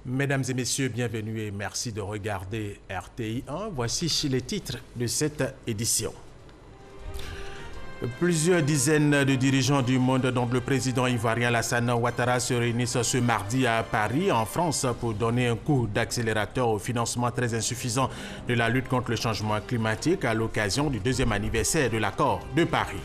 Mesdames et messieurs, bienvenue et merci de regarder RTI 1. Voici les titres de cette édition. Plusieurs dizaines de dirigeants du monde, dont le président ivoirien Alassane Ouattara, se réunissent ce mardi à Paris, en France, pour donner un coup d'accélérateur au financement très insuffisant de la lutte contre le changement climatique à l'occasion du 2e anniversaire de l'accord de Paris.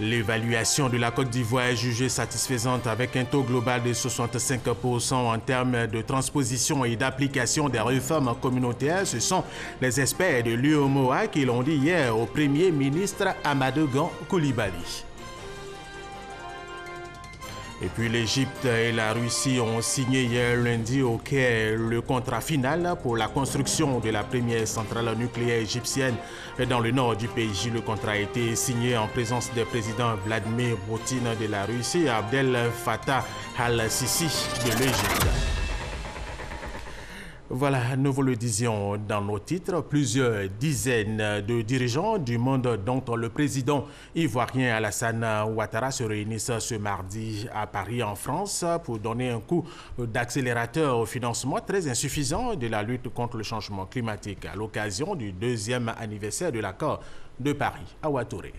L'évaluation de la Côte d'Ivoire est jugée satisfaisante avec un taux global de 65% en termes de transposition et d'application des réformes communautaires. Ce sont les experts de l'UEMOA qui l'ont dit hier au Premier ministre Amadou Coulibaly. Et puis l'Égypte et la Russie ont signé hier lundi au Caire le contrat final pour la construction de la première centrale nucléaire égyptienne dans le nord du pays. Le contrat a été signé en présence des présidents Vladimir Poutine de la Russie et Abdel Fattah al-Sisi de l'Égypte. Voilà, nous vous le disions dans nos titres, plusieurs dizaines de dirigeants du monde, dont le président ivoirien Alassane Ouattara, se réunissent ce mardi à Paris, en France, pour donner un coup d'accélérateur au financement très insuffisant de la lutte contre le changement climatique à l'occasion du 2e anniversaire de l'accord de Paris. Awa Touré.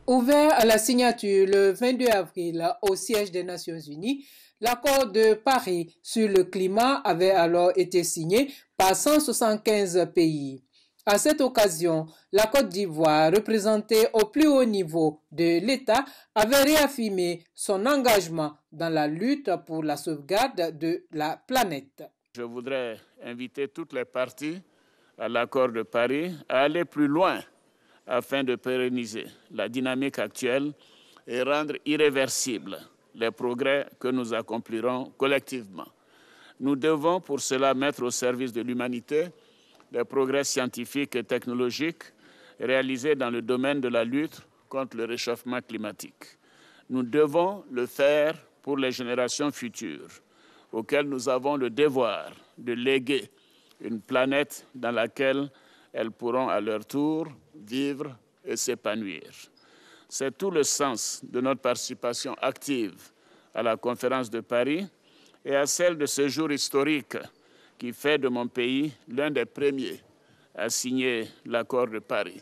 Ouvert à la signature le 22 avril au siège des Nations Unies, l'accord de Paris sur le climat avait alors été signé par 175 pays. À cette occasion, la Côte d'Ivoire, représentée au plus haut niveau de l'État, avait réaffirmé son engagement dans la lutte pour la sauvegarde de la planète. Je voudrais inviter toutes les parties à l'accord de Paris à aller plus loin afin de pérenniser la dynamique actuelle et rendre irréversible les progrès que nous accomplirons collectivement. Nous devons pour cela mettre au service de l'humanité les progrès scientifiques et technologiques réalisés dans le domaine de la lutte contre le réchauffement climatique. Nous devons le faire pour les générations futures, auxquelles nous avons le devoir de léguer une planète dans laquelle elles pourront à leur tour vivre et s'épanouir. C'est tout le sens de notre participation active à la conférence de Paris et à celle de ce jour historique qui fait de mon pays l'un des premiers à signer l'accord de Paris,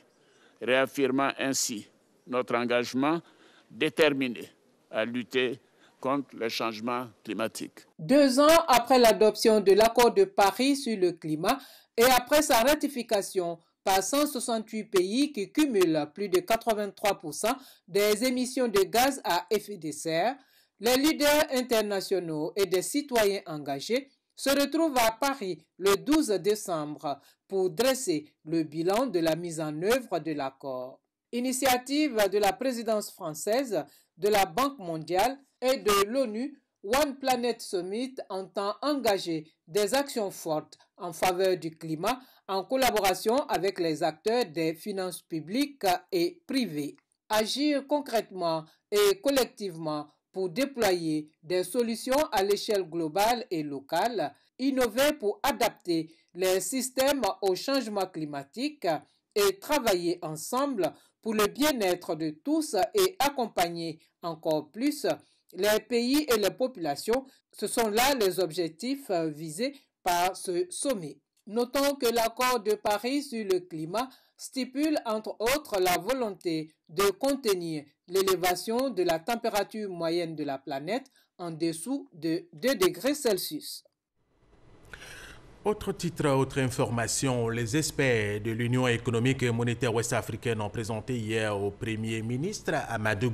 réaffirmant ainsi notre engagement déterminé à lutter contre le changement climatique. 2 ans après l'adoption de l'accord de Paris sur le climat et après sa ratification par 168 pays qui cumulent plus de 83% des émissions de gaz à effet de serre, les leaders internationaux et des citoyens engagés se retrouvent à Paris le 12 décembre pour dresser le bilan de la mise en œuvre de l'accord. Initiative de la présidence française, de la Banque mondiale et de l'ONU, One Planet Summit entend engager des actions fortes en faveur du climat en collaboration avec les acteurs des finances publiques et privées. Agir concrètement et collectivement pour déployer des solutions à l'échelle globale et locale, innover pour adapter les systèmes au changement climatique et travailler ensemble pour le bien-être de tous et accompagner encore plus les pays et les populations. Ce sont là les objectifs visés par ce sommet. Notons que l'accord de Paris sur le climat stipule entre autres la volonté de contenir l'élévation de la température moyenne de la planète en dessous de 2 degrés Celsius. Autre titre, autre information, les experts de l'Union économique et monétaire ouest-africaine ont présenté hier au Premier ministre Amadou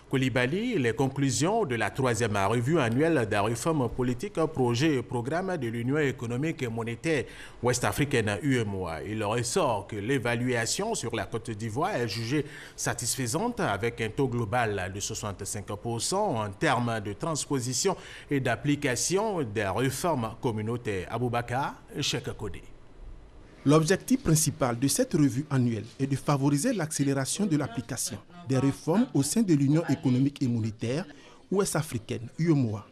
Coulibaly les conclusions de la 3e revue annuelle des réformes politiques, projets et programmes de l'Union économique et monétaire ouest-africaine UEMOA. Il ressort que l'évaluation sur la Côte d'Ivoire est jugée satisfaisante avec un taux global de 65% en termes de transposition et d'application des réformes communautaires. Aboubakar Cheikh Kodé. L'objectif principal de cette revue annuelle est de favoriser l'accélération de l'application des réformes au sein de l'Union économique et monétaire ouest-africaine, UEMOA.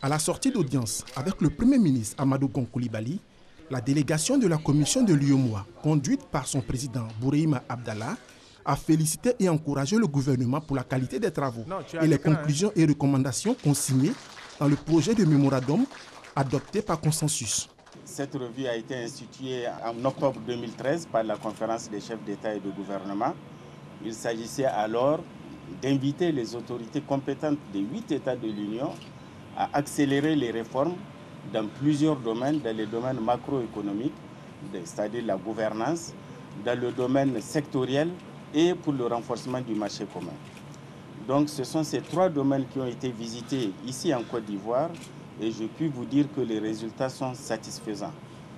À la sortie d'audience avec le Premier ministre Amadou Coulibaly, la délégation de la commission de l'UEMOA, conduite par son président Bourehima Abdallah, a félicité et encouragé le gouvernement pour la qualité des travaux et les conclusions et recommandations consignées dans le projet de mémorandum adopté par consensus. Cette revue a été instituée en octobre 2013 par la conférence des chefs d'État et de gouvernement. Il s'agissait alors d'inviter les autorités compétentes des 8 États de l'Union à accélérer les réformes dans plusieurs domaines, dans les domaines macroéconomiques, c'est-à-dire la gouvernance, dans le domaine sectoriel et pour le renforcement du marché commun. Donc ce sont ces 3 domaines qui ont été visités ici en Côte d'Ivoire et je puis vous dire que les résultats sont satisfaisants.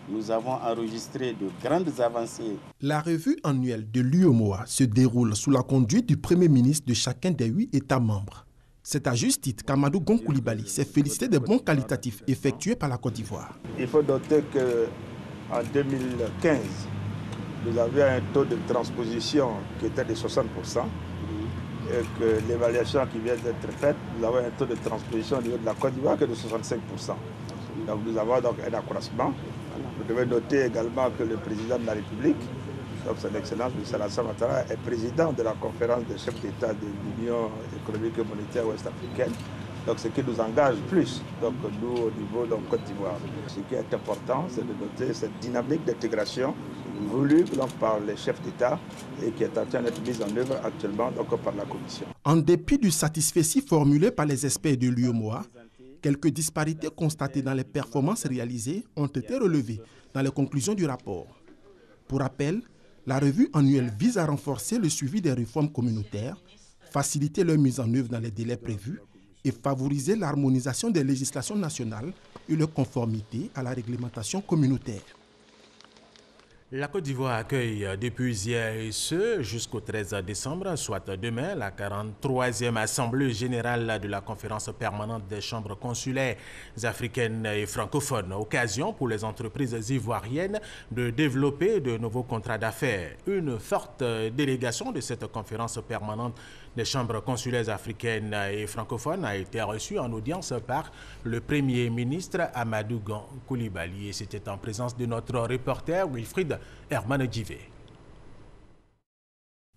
Nous avons enregistré de grandes avancées. La revue annuelle de l'UEMOA se déroule sous la conduite du Premier ministre de chacun des 8 États membres. C'est à juste titre qu'Amadou Gon Coulibaly s'est félicité des bons qualitatifs effectués par la Côte d'Ivoire. Il faut noter qu'en 2015, nous avions un taux de transposition qui était de 60%. Et que l'évaluation qui vient d'être faite, nous avons un taux de transposition au niveau de la Côte d'Ivoire qui est de 65%. Donc nous avons donc un accroissement. Vous devez noter également que le président de la République, son Excellence M. Alassane Ouattara, est président de la conférence des chefs d'État de l'Union économique et monétaire ouest-africaine. Donc ce qui nous engage plus, donc nous au niveau de Côte d'Ivoire. Ce qui est important, c'est de noter cette dynamique d'intégration voulue donc par les chefs d'État et qui est en train d'être mise en œuvre actuellement donc par la Commission. En dépit du satisfecit formulé par les experts de l'UEMOA, quelques disparités constatées dans les performances réalisées ont été relevées dans les conclusions du rapport. Pour rappel, la revue annuelle vise à renforcer le suivi des réformes communautaires, faciliter leur mise en œuvre dans les délais prévus et favoriser l'harmonisation des législations nationales et leur conformité à la réglementation communautaire. La Côte d'Ivoire accueille depuis hier et ce jusqu'au 13 décembre, soit demain, la 43e Assemblée générale de la conférence permanente des chambres consulaires africaines et francophones. Occasion pour les entreprises ivoiriennes de développer de nouveaux contrats d'affaires. Une forte délégation de cette conférence permanente des chambres consulaires africaines et francophones a été reçue en audience par le Premier ministre Amadou Gon Coulibaly. Et c'était en présence de notre reporter Wilfried Herman Djivé.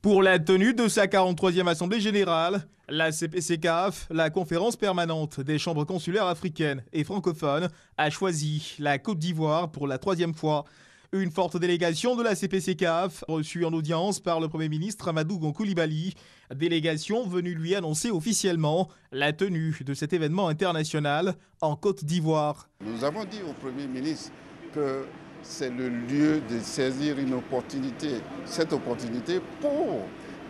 Pour la tenue de sa 43e Assemblée générale, la CPCAF, la conférence permanente des chambres consulaires africaines et francophones, a choisi la Côte d'Ivoire pour la 3e fois. Une forte délégation de la CPCAF, reçue en audience par le Premier ministre Amadou Gon Coulibaly, délégation venue lui annoncer officiellement la tenue de cet événement international en Côte d'Ivoire. Nous avons dit au Premier ministre que c'est le lieu de saisir une opportunité, cette opportunité pour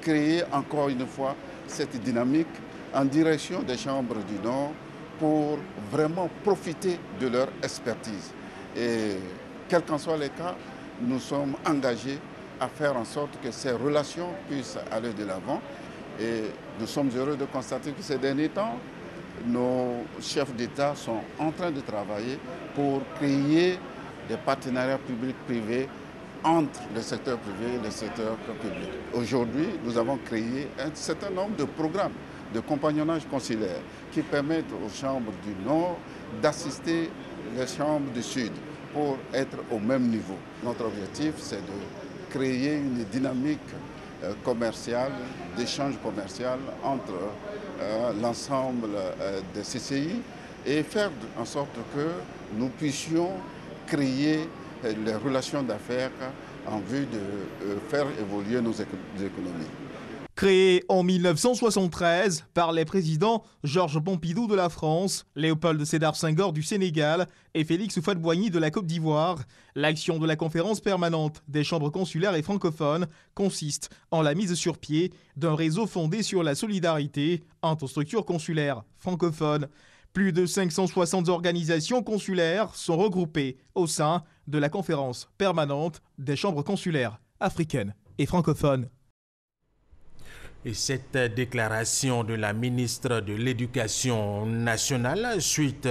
créer encore une fois cette dynamique en direction des chambres du Nord pour vraiment profiter de leur expertise. Et quels qu'en soient les cas, nous sommes engagés à faire en sorte que ces relations puissent aller de l'avant. Et nous sommes heureux de constater que ces derniers temps, nos chefs d'État sont en train de travailler pour créer des partenariats publics-privés entre le secteur privé et le secteur public. Aujourd'hui, nous avons créé un certain nombre de programmes de compagnonnage consulaire qui permettent aux chambres du Nord d'assister les chambres du Sud pour être au même niveau. Notre objectif, c'est de créer une dynamique commerciale, d'échange commercial entre l'ensemble des CCI et faire en sorte que nous puissions créer les relations d'affaires en vue de faire évoluer nos économies. Créé en 1973 par les présidents Georges Pompidou de la France, Léopold Sédar Senghor du Sénégal et Félix Houphouët-Boigny de la Côte d'Ivoire, l'action de la conférence permanente des chambres consulaires et francophones consiste en la mise sur pied d'un réseau fondé sur la solidarité entre structures consulaires francophones. Plus de 560 organisations consulaires sont regroupées au sein de la conférence permanente des chambres consulaires africaines et francophones. Et cette déclaration de la ministre de l'Éducation nationale, suite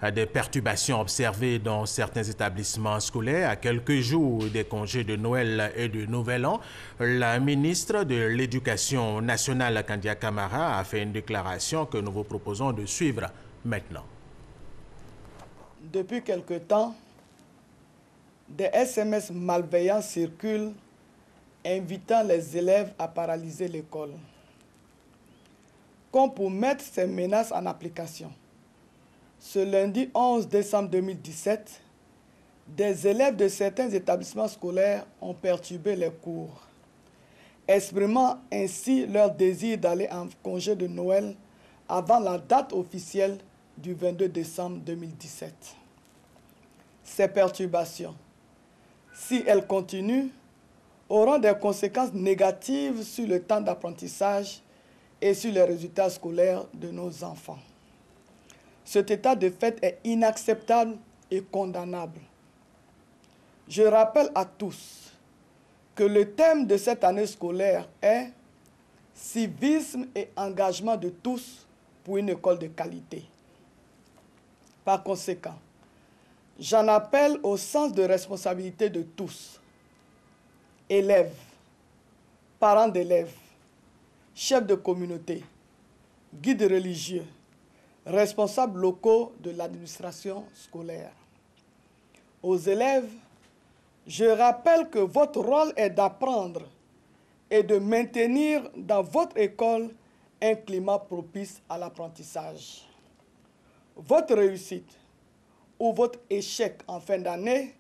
à des perturbations observées dans certains établissements scolaires à quelques jours des congés de Noël et de Nouvel An, la ministre de l'Éducation nationale, Kandia Camara, a fait une déclaration que nous vous proposons de suivre maintenant. Depuis quelque temps, des SMS malveillants circulent invitant les élèves à paralyser l'école. Comme pour mettre ces menaces en application, ce lundi 11 décembre 2017, des élèves de certains établissements scolaires ont perturbé les cours, exprimant ainsi leur désir d'aller en congé de Noël avant la date officielle du 22 décembre 2017. Ces perturbations, si elles continuent, auront des conséquences négatives sur le temps d'apprentissage et sur les résultats scolaires de nos enfants. Cet état de fait est inacceptable et condamnable. Je rappelle à tous que le thème de cette année scolaire est « Civisme et engagement de tous pour une école de qualité ». Par conséquent, j'en appelle au sens de responsabilité de tous, élèves, parents d'élèves, chefs de communauté, guides religieux, responsables locaux de l'administration scolaire. Aux élèves, je rappelle que votre rôle est d'apprendre et de maintenir dans votre école un climat propice à l'apprentissage. Votre réussite ou votre échec en fin d'année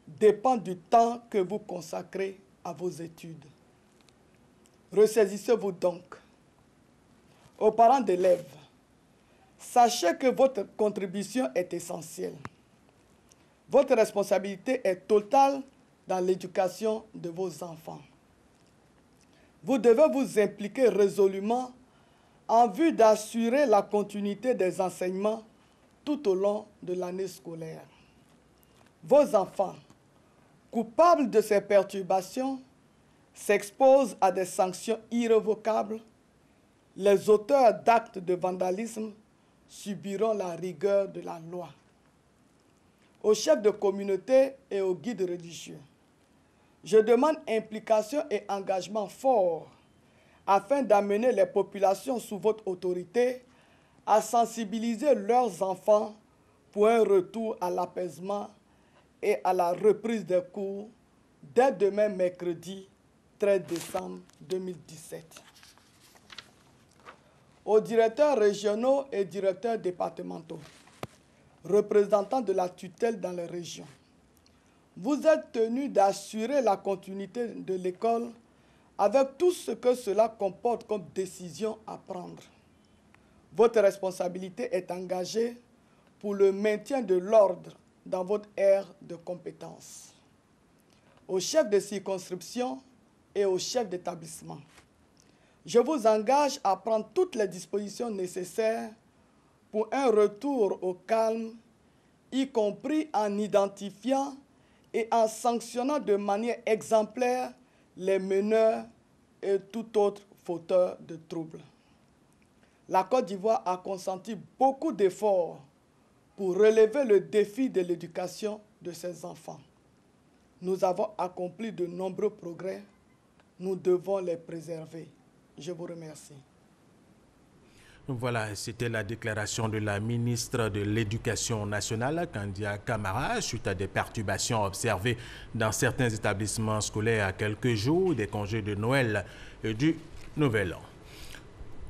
dépend du temps que vous consacrez à vos études. Ressaisissez-vous donc. Aux parents d'élèves, sachez que votre contribution est essentielle. Votre responsabilité est totale dans l'éducation de vos enfants. Vous devez vous impliquer résolument en vue d'assurer la continuité des enseignements tout au long de l'année scolaire. Vos enfants, coupables de ces perturbations, s'exposent à des sanctions irrévocables. Les auteurs d'actes de vandalisme subiront la rigueur de la loi. Aux chefs de communauté et aux guides religieux, je demande implication et engagement fort afin d'amener les populations sous votre autorité à sensibiliser leurs enfants pour un retour à l'apaisement et à la reprise des cours dès demain mercredi 13 décembre 2017. Aux directeurs régionaux et directeurs départementaux, représentants de la tutelle dans les régions, vous êtes tenus d'assurer la continuité de l'école avec tout ce que cela comporte comme décision à prendre. Votre responsabilité est engagée pour le maintien de l'ordre dans votre aire de compétence. Aux chefs de circonscription et aux chefs d'établissement, je vous engage à prendre toutes les dispositions nécessaires pour un retour au calme, y compris en identifiant et en sanctionnant de manière exemplaire les meneurs et tout autre fauteur de troubles. La Côte d'Ivoire a consenti beaucoup d'efforts pour relever le défi de l'éducation de ses enfants. Nous avons accompli de nombreux progrès. Nous devons les préserver. Je vous remercie. Voilà, c'était la déclaration de la ministre de l'Éducation nationale, Kandia Camara, suite à des perturbations observées dans certains établissements scolaires à quelques jours des congés de Noël et du Nouvel An.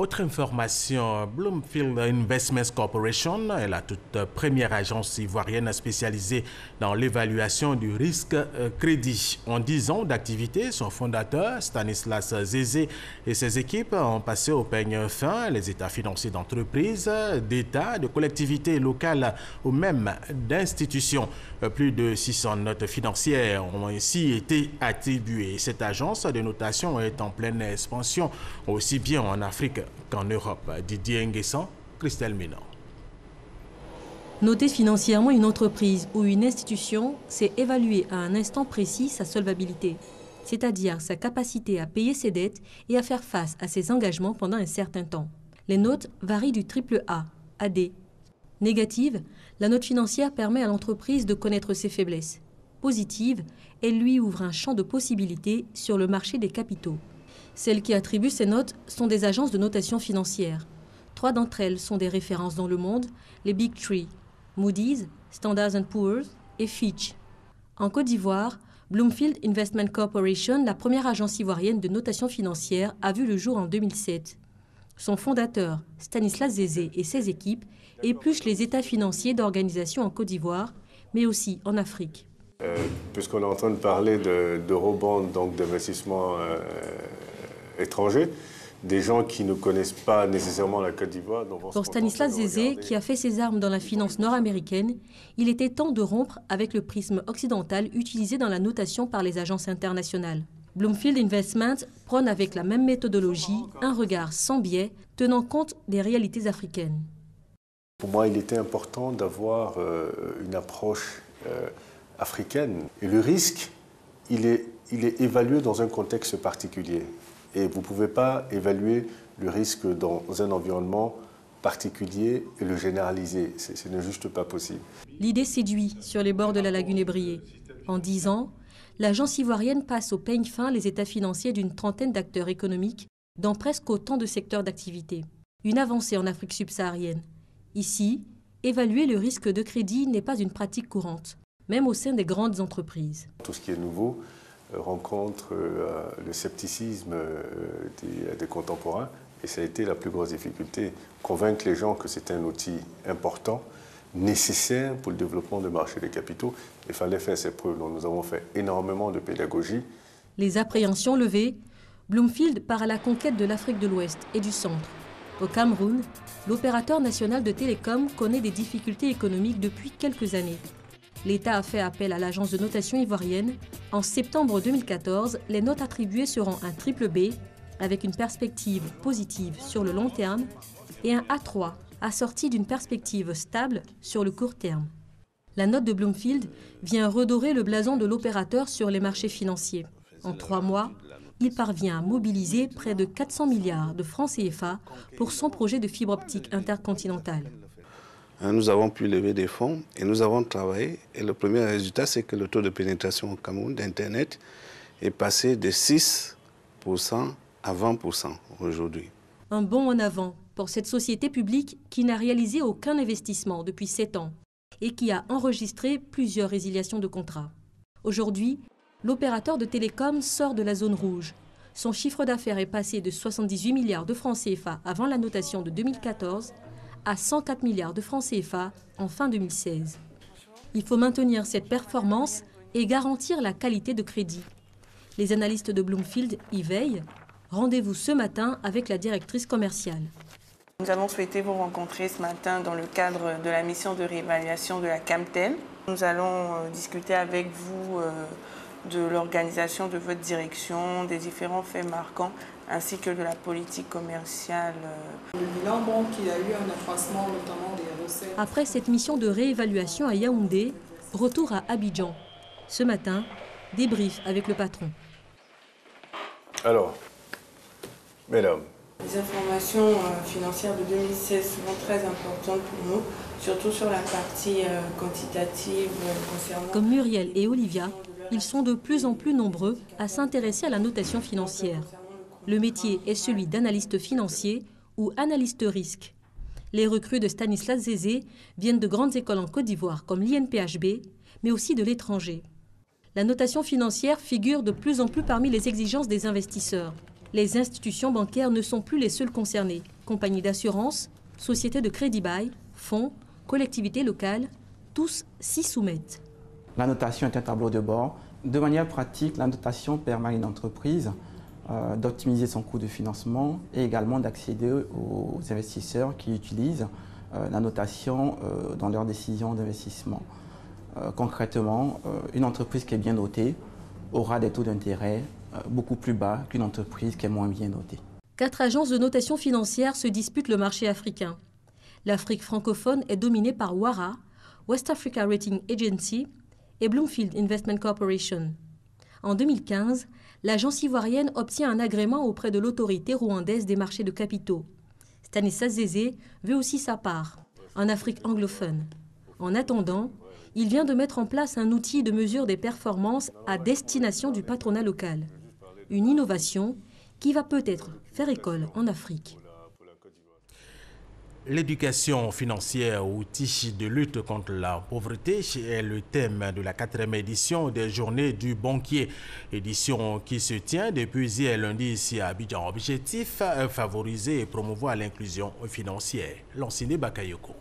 Autre information, Bloomfield Investments Corporation est la toute première agence ivoirienne spécialisée dans l'évaluation du risque crédit. En 10 ans d'activité, son fondateur, Stanislas Zézé, et ses équipes ont passé au peigne fin les états financiers d'entreprises, d'États, de collectivités locales ou même d'institutions. Plus de 600 notes financières ont ainsi été attribuées. Cette agence de notation est en pleine expansion, aussi bien en Afrique qu'en Europe. Didier Nguessan, Christelle Minan. Noter financièrement une entreprise ou une institution, c'est évaluer à un instant précis sa solvabilité, c'est-à-dire sa capacité à payer ses dettes et à faire face à ses engagements pendant un certain temps. Les notes varient du AAA à D. Négative, la note financière permet à l'entreprise de connaître ses faiblesses. Positive, elle lui ouvre un champ de possibilités sur le marché des capitaux. Celles qui attribuent ces notes sont des agences de notation financière. 3 d'entre elles sont des références dans le monde, les Big Three, Moody's, Standard & Poor's et Fitch. En Côte d'Ivoire, Bloomfield Investment Corporation, la première agence ivoirienne de notation financière, a vu le jour en 2007. Son fondateur, Stanislas Zézé, et ses équipes épluchent les états financiers d'organisations en Côte d'Ivoire, mais aussi en Afrique. Puisqu'on est en train de parler d'eurobonds, donc d'investissements étrangers, des gens qui ne connaissent pas nécessairement la Côte d'Ivoire. Pour Stanislas Zézé, qui a fait ses armes dans la finance nord-américaine, il était temps de rompre avec le prisme occidental utilisé dans la notation par les agences internationales. Bloomfield Investment prône avec la même méthodologie un regard sans biais, tenant compte des réalités africaines. Pour moi, il était important d'avoir une approche africaine. Et le risque, il est évalué dans un contexte particulier. Et vous ne pouvez pas évaluer le risque dans un environnement particulier et le généraliser. Ce n'est juste pas possible. L'idée séduit sur les bords de la lagune ébriée. En 10 ans, l'agence ivoirienne passe au peigne fin les états financiers d'une trentaine d'acteurs économiques dans presque autant de secteurs d'activité. Une avancée en Afrique subsaharienne. Ici, évaluer le risque de crédit n'est pas une pratique courante, même au sein des grandes entreprises. Tout ce qui est nouveau rencontre le scepticisme des contemporains et ça a été la plus grosse difficulté. Convaincre les gens que c'est un outil important, nécessaire pour le développement du marché des capitaux. Il fallait faire ses preuves. Donc nous avons fait énormément de pédagogie. Les appréhensions levées, Bloomfield part à la conquête de l'Afrique de l'Ouest et du Centre. Au Cameroun, l'opérateur national de télécom connaît des difficultés économiques depuis quelques années. L'État a fait appel à l'agence de notation ivoirienne. En septembre 2014, les notes attribuées seront un triple B, avec une perspective positive sur le long terme, et un A3, assorti d'une perspective stable sur le court terme. La note de Bloomfield vient redorer le blason de l'opérateur sur les marchés financiers. En 3 mois, il parvient à mobiliser près de 400 milliards de francs CFA pour son projet de fibre optique intercontinentale. Nous avons pu lever des fonds et nous avons travaillé. Et le premier résultat, c'est que le taux de pénétration au Cameroun d'Internet est passé de 6% à 20% aujourd'hui. Un bond en avant pour cette société publique qui n'a réalisé aucun investissement depuis 7 ans et qui a enregistré plusieurs résiliations de contrats. Aujourd'hui, l'opérateur de télécom sort de la zone rouge. Son chiffre d'affaires est passé de 78 milliards de francs CFA avant la notation de 2014 à 104 milliards de francs CFA en fin 2016. Il faut maintenir cette performance et garantir la qualité de crédit. Les analystes de Bloomfield y veillent. Rendez-vous ce matin avec la directrice commerciale. Nous avons souhaité vous rencontrer ce matin dans le cadre de la mission de réévaluation de la CAMTEL. Nous allons discuter avec vous de l'organisation de votre direction, des différents faits marquants, ainsi que de la politique commerciale. Le bilan montre qu'il y a eu un accroissement notamment des recettes. Après cette mission de réévaluation à Yaoundé, retour à Abidjan. Ce matin, débrief avec le patron. Alors, mesdames. Les informations financières de 2016 sont très importantes pour nous, surtout sur la partie quantitative concernant... Comme Muriel et Olivia, ils sont de plus en plus nombreux à s'intéresser à la notation financière. Le métier est celui d'analyste financier ou analyste risque. Les recrues de Stanislas Zézé viennent de grandes écoles en Côte d'Ivoire comme l'INPHB, mais aussi de l'étranger. La notation financière figure de plus en plus parmi les exigences des investisseurs. Les institutions bancaires ne sont plus les seules concernées. Compagnies d'assurance, sociétés de crédit-bail, fonds, collectivités locales, tous s'y soumettent. La notation est un tableau de bord. De manière pratique, la notation permet à une entreprise d'optimiser son coût de financement et également d'accéder aux investisseurs qui utilisent la notation dans leurs décisions d'investissement. Concrètement, une entreprise qui est bien notée aura des taux d'intérêt beaucoup plus bas qu'une entreprise qui est moins bien notée. 4 agences de notation financière se disputent le marché africain. L'Afrique francophone est dominée par Wara, West Africa Rating Agency et Bloomfield Investment Corporation. En 2015, l'agence ivoirienne obtient un agrément auprès de l'autorité rwandaise des marchés de capitaux. Stanislas Zézé veut aussi sa part, en Afrique anglophone. En attendant, il vient de mettre en place un outil de mesure des performances à destination du patronat local. Une innovation qui va peut-être faire école en Afrique. L'éducation financière, outil de lutte contre la pauvreté, est le thème de la 4e édition des Journées du banquier. Édition qui se tient depuis hier lundi ici à Abidjan. Objectif, favoriser et promouvoir l'inclusion financière. L'enseigné Bakayoko.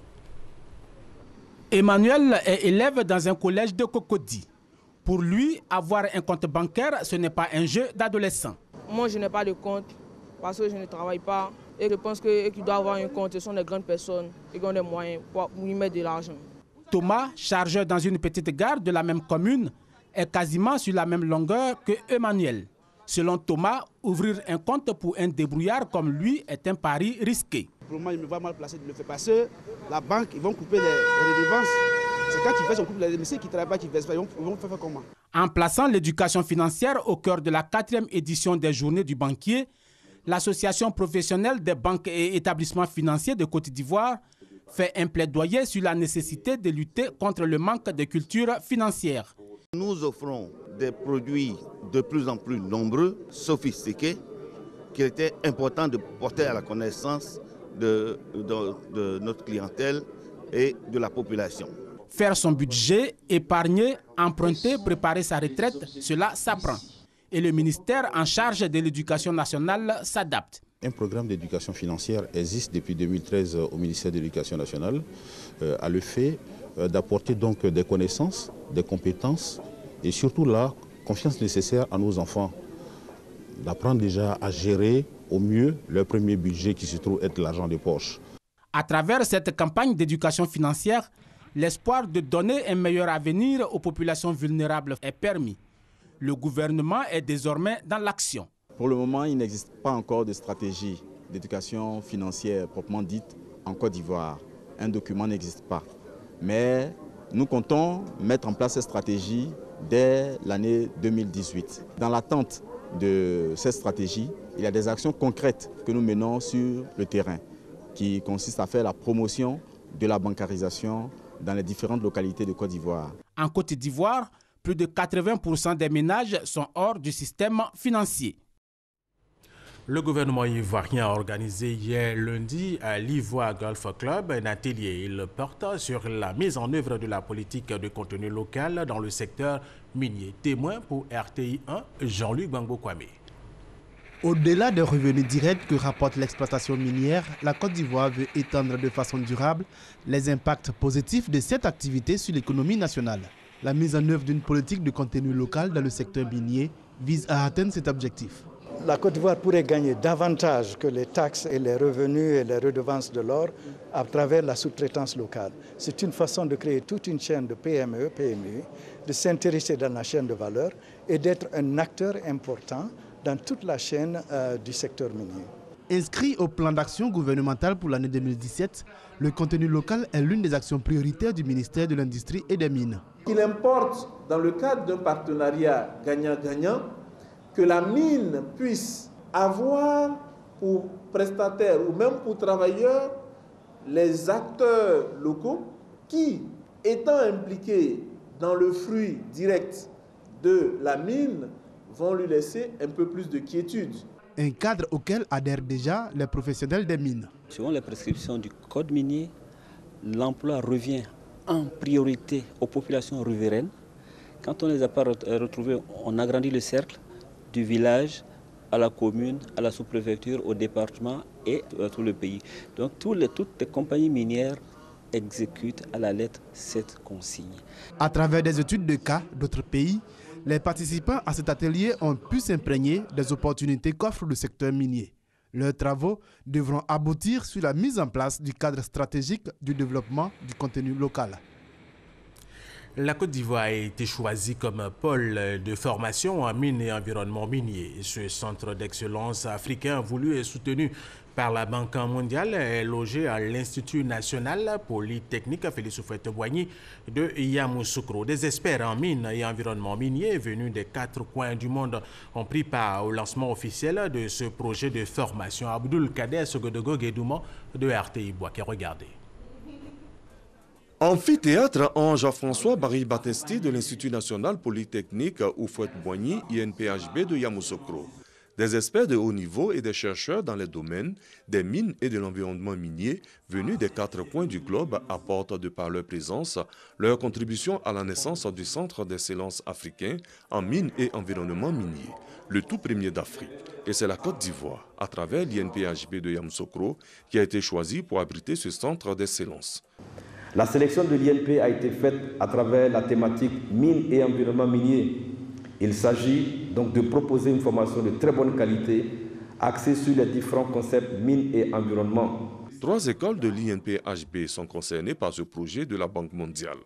Emmanuel est élève dans un collège de Cocody. Pour lui, avoir un compte bancaire, ce n'est pas un jeu d'adolescent. Moi, je n'ai pas de compte parce que je ne travaille pas. Et je pense que qui doivent avoir un compte, ce sont des grandes personnes qui ont des moyens pour y mettre de l'argent. Thomas, chargeur dans une petite gare de la même commune, est quasiment sur la même longueur que Emmanuel. Selon Thomas, ouvrir un compte pour un débrouillard comme lui est un pari risqué. Pour moi, je me vois mal placé de le faire parce que la banque, ils vont couper les redevances. C'est quand ils versent, on coupe les messieurs qui ne travaillent pas, qui ne versent pas. Ils vont faire comment? En plaçant l'éducation financière au cœur de la 4e édition des Journées du banquier, l'Association professionnelle des banques et établissements financiers de Côte d'Ivoire fait un plaidoyer sur la nécessité de lutter contre le manque de culture financière. Nous offrons des produits de plus en plus nombreux, sophistiqués, qu'il était important de porter à la connaissance de notre clientèle et de la population. Faire son budget, épargner, emprunter, préparer sa retraite, cela s'apprend. Et le ministère en charge de l'éducation nationale s'adapte. Un programme d'éducation financière existe depuis 2013 au ministère de l'Éducation nationale, à le fait d'apporter donc des connaissances, des compétences et surtout la confiance nécessaire à nos enfants, d'apprendre déjà à gérer au mieux leur premier budget qui se trouve être l'argent de poche. À travers cette campagne d'éducation financière, l'espoir de donner un meilleur avenir aux populations vulnérables est permis. Le gouvernement est désormais dans l'action. Pour le moment, il n'existe pas encore de stratégie d'éducation financière proprement dite en Côte d'Ivoire. Un document n'existe pas. Mais nous comptons mettre en place cette stratégie dès l'année 2018. Dans l'attente de cette stratégie, il y a des actions concrètes que nous menons sur le terrain qui consistent à faire la promotion de la bancarisation dans les différentes localités de Côte d'Ivoire. En Côte d'Ivoire, plus de 80% des ménages sont hors du système financier. Le gouvernement ivoirien a organisé hier lundi à l'Ivoire Golf Club un atelier. Il porte sur la mise en œuvre de la politique de contenu local dans le secteur minier. Témoin pour RTI 1, Jean-Luc Gbangbo-Kwame. Au-delà des revenus directs que rapporte l'exploitation minière, la Côte d'Ivoire veut étendre de façon durable les impacts positifs de cette activité sur l'économie nationale. La mise en œuvre d'une politique de contenu local dans le secteur minier vise à atteindre cet objectif. La Côte d'Ivoire pourrait gagner davantage que les taxes et les revenus et les redevances de l'or à travers la sous-traitance locale. C'est une façon de créer toute une chaîne de PME, PMI, de s'intéresser dans la chaîne de valeur et d'être un acteur important dans toute la chaîne du secteur minier. Inscrit au plan d'action gouvernemental pour l'année 2017, le contenu local est l'une des actions prioritaires du ministère de l'Industrie et des Mines. Il importe, dans le cadre d'un partenariat gagnant-gagnant, que la mine puisse avoir pour prestataires ou même pour travailleurs les acteurs locaux qui, étant impliqués dans le fruit direct de la mine, vont lui laisser un peu plus de quiétude. Un cadre auquel adhèrent déjà les professionnels des mines. Selon les prescriptions du code minier, l'emploi revient en priorité aux populations riveraines. Quand on ne les a pas retrouvées, on agrandit le cercle du village à la commune, à la sous-préfecture, au département et à tout le pays. Donc toutes les compagnies minières exécutent à la lettre cette consigne. À travers des études de cas d'autres pays, les participants à cet atelier ont pu s'imprégner des opportunités qu'offre le secteur minier. Leurs travaux devront aboutir sur la mise en place du cadre stratégique du développement du contenu local. La Côte d'Ivoire a été choisie comme pôle de formation en mines et environnement minier. Ce centre d'excellence africain voulu et soutenu par la Banque mondiale est logé à l'Institut national polytechnique Félix Houphouët-Boigny de Yamoussoukro. Des experts en mines et environnement minier venus des 4 coins du monde ont pris part au lancement officiel de ce projet de formation. Abdoul Kader Sogodogo Guédouman de RTI Boaké. Regardez. Amphithéâtre en Jean-François Barry Batesti de l'Institut national polytechnique Houphouët-Boigny INPHB de Yamoussoukro. Des experts de haut niveau et des chercheurs dans les domaines des mines et de l'environnement minier venus des 4 coins du globe apportent de par leur présence leur contribution à la naissance du Centre d'excellence africain en mines et environnement minier, le tout premier d'Afrique. Et c'est la Côte d'Ivoire, à travers l'INPHB de Yamoussoukro, qui a été choisi pour abriter ce centre d'excellence. La sélection de l'INP a été faite à travers la thématique mines et environnement minier. Il s'agit donc de proposer une formation de très bonne qualité, axée sur les différents concepts mines et environnement. 3 écoles de l'INPHB sont concernées par ce projet de la Banque mondiale.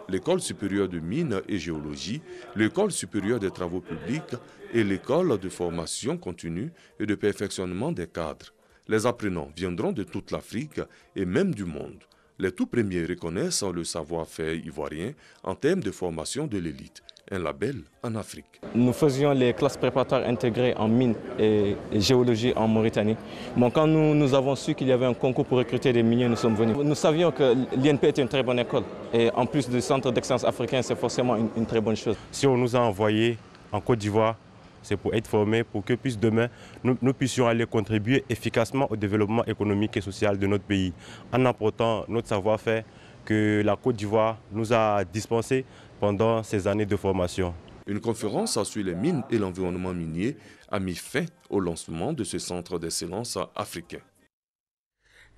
L'École supérieure de mines et géologie, l'École supérieure des travaux publics et l'École de formation continue et de perfectionnement des cadres. Les apprenants viendront de toute l'Afrique et même du monde. Les tout premiers reconnaissent le savoir-faire ivoirien en termes de formation de l'élite, un label en Afrique. Nous faisions les classes préparatoires intégrées en mines et géologie en Mauritanie. Bon, quand nous avons su qu'il y avait un concours pour recruter des miniers, nous sommes venus. Nous savions que l'INP était une très bonne école. Et en plus du centre d'excellence africain, c'est forcément une très bonne chose. Si on nous a envoyés en Côte d'Ivoire, c'est pour être formés, pour que plus demain, nous puissions aller contribuer efficacement au développement économique et social de notre pays, en apportant notre savoir-faire que la Côte d'Ivoire nous a dispensé pendant ces années de formation. Une conférence sur les mines et l'environnement minier a mis fin au lancement de ce centre d'excellence africain.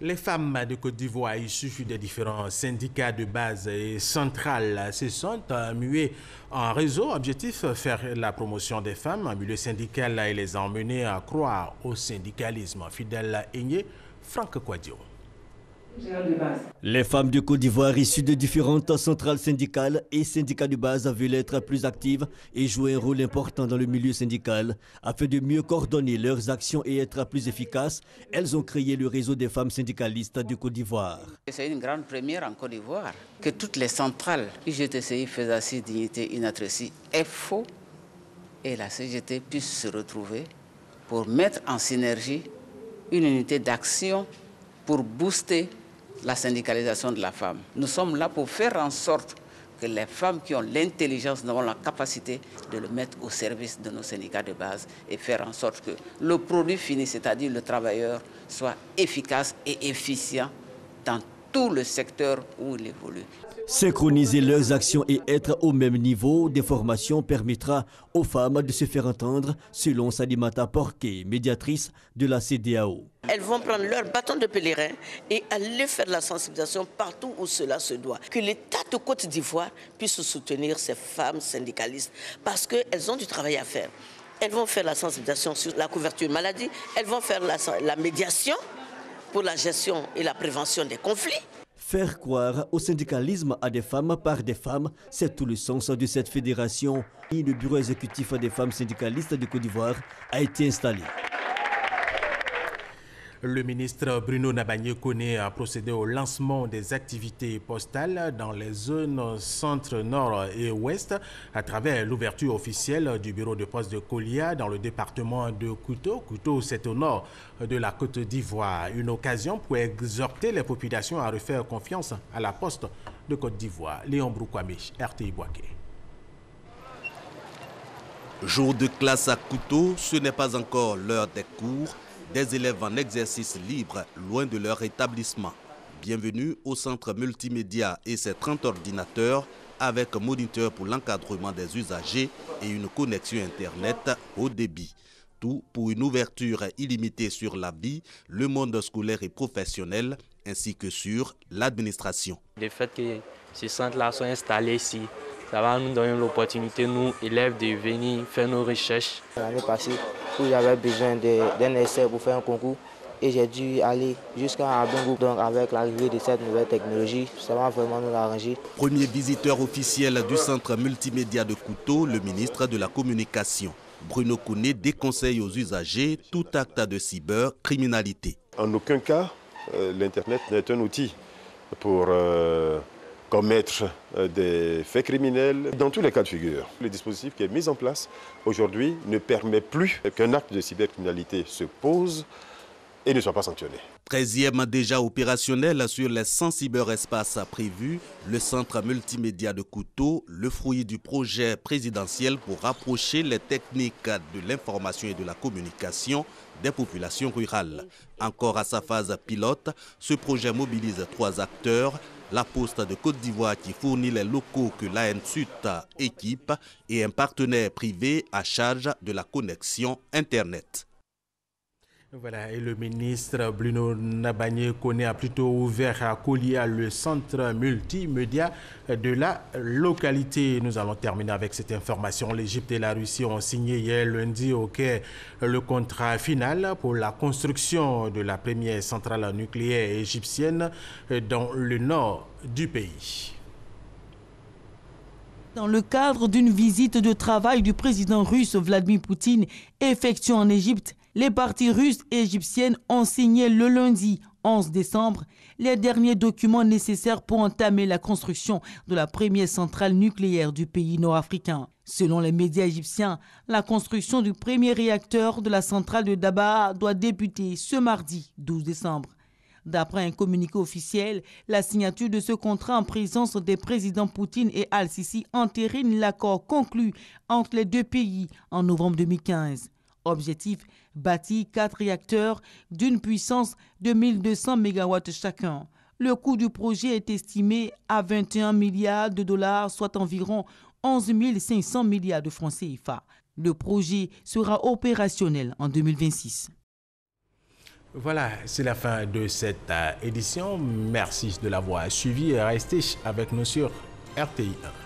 Les femmes de Côte d'Ivoire issues des différents syndicats de base et centrales se sont muées en réseau. Objectif, faire la promotion des femmes en milieu syndical et les emmener à croire au syndicalisme. Fidèle Aigné, Franck Kouadio. Les femmes de Côte d'Ivoire issues de différentes centrales syndicales et syndicats de base veulent être plus actives et jouer un rôle important dans le milieu syndical. Afin de mieux coordonner leurs actions et être plus efficaces, elles ont créé le réseau des femmes syndicalistes de Côte d'Ivoire. C'est une grande première en Côte d'Ivoire que toutes les centrales UGTCI, FESACI, Dignité, Inatreci, FO et la CGT puissent se retrouver pour mettre en synergie une unité d'action pour booster la syndicalisation de la femme. Nous sommes là pour faire en sorte que les femmes qui ont l'intelligence, nous avons la capacité de le mettre au service de nos syndicats de base et faire en sorte que le produit fini, c'est-à-dire le travailleur, soit efficace et efficient dans tout le secteur où il évolue. Synchroniser leurs actions et être au même niveau des formations permettra aux femmes de se faire entendre, selon Salimata Porquet, médiatrice de la CEDEAO. Elles vont prendre leur bâton de pèlerin et aller faire la sensibilisation partout où cela se doit. Que l'État de Côte d'Ivoire puisse soutenir ces femmes syndicalistes parce qu'elles ont du travail à faire. Elles vont faire la sensibilisation sur la couverture maladie, elles vont faire la médiation pour la gestion et la prévention des conflits. Faire croire au syndicalisme à des femmes par des femmes, c'est tout le sens de cette fédération. Et le bureau exécutif des femmes syndicalistes de Côte d'Ivoire a été installé. Le ministre Bruno Nabagné-Koné a procédé au lancement des activités postales dans les zones centre, nord et ouest à travers l'ouverture officielle du bureau de poste de Kolia dans le département de Kouto. Kouto, c'est au nord de la Côte d'Ivoire. Une occasion pour exhorter les populations à refaire confiance à la poste de Côte d'Ivoire. Léon Broukwame, RTI Boaké. Jour de classe à Kouto, ce n'est pas encore l'heure des cours. Des élèves en exercice libre, loin de leur établissement. Bienvenue au centre multimédia et ses 30 ordinateurs avec un moniteur pour l'encadrement des usagers et une connexion Internet haut débit. Tout pour une ouverture illimitée sur la vie, le monde scolaire et professionnel, ainsi que sur l'administration. Le fait que ces centres-là soient installés ici, ça va nous donner l'opportunité, nous, élèves, de venir faire nos recherches. L'année passée, où j'avais besoin d'un essai pour faire un concours, et j'ai dû aller jusqu'à Abingou. Donc avec l'arrivée de cette nouvelle technologie, ça va vraiment nous arranger. Premier visiteur officiel du centre multimédia de Kouto, le ministre de la Communication. Bruno Koné déconseille aux usagers tout acte de cybercriminalité. En aucun cas, l'Internet n'est un outil pour commettre des faits criminels dans tous les cas de figure. Le dispositif qui est mis en place aujourd'hui ne permet plus qu'un acte de cybercriminalité se pose et ne soient pas sanctionnés. 13e déjà opérationnel sur les 100 cyberespaces prévus, le centre multimédia de Kouto, le fruit du projet présidentiel pour rapprocher les techniques de l'information et de la communication des populations rurales. Encore à sa phase pilote, ce projet mobilise 3 acteurs, la Poste de Côte d'Ivoire qui fournit les locaux que l'ANSUT équipe et un partenaire privé à charge de la connexion Internet. Voilà, et le ministre Bruno Nabagné-Koné a plutôt ouvert à Kolia le centre multimédia de la localité. Nous allons terminer avec cette information. L'Égypte et la Russie ont signé hier lundi au Caire le contrat final pour la construction de la première centrale nucléaire égyptienne dans le nord du pays. Dans le cadre d'une visite de travail du président russe Vladimir Poutine effectuée en Égypte, les parties russes et égyptiennes ont signé le lundi 11 décembre les derniers documents nécessaires pour entamer la construction de la première centrale nucléaire du pays nord-africain. Selon les médias égyptiens, la construction du premier réacteur de la centrale de Dabaa doit débuter ce mardi 12 décembre. D'après un communiqué officiel, la signature de ce contrat en présence des présidents Poutine et Al-Sisi entérine l'accord conclu entre les deux pays en novembre 2015. Objectif, bâtir 4 réacteurs d'une puissance de 1200 MW chacun. Le coût du projet est estimé à 21 milliards de dollars, soit environ 11 500 milliards de francs CFA. Le projet sera opérationnel en 2026. Voilà, c'est la fin de cette édition. Merci de l'avoir suivi et restez avec nous sur RTI1.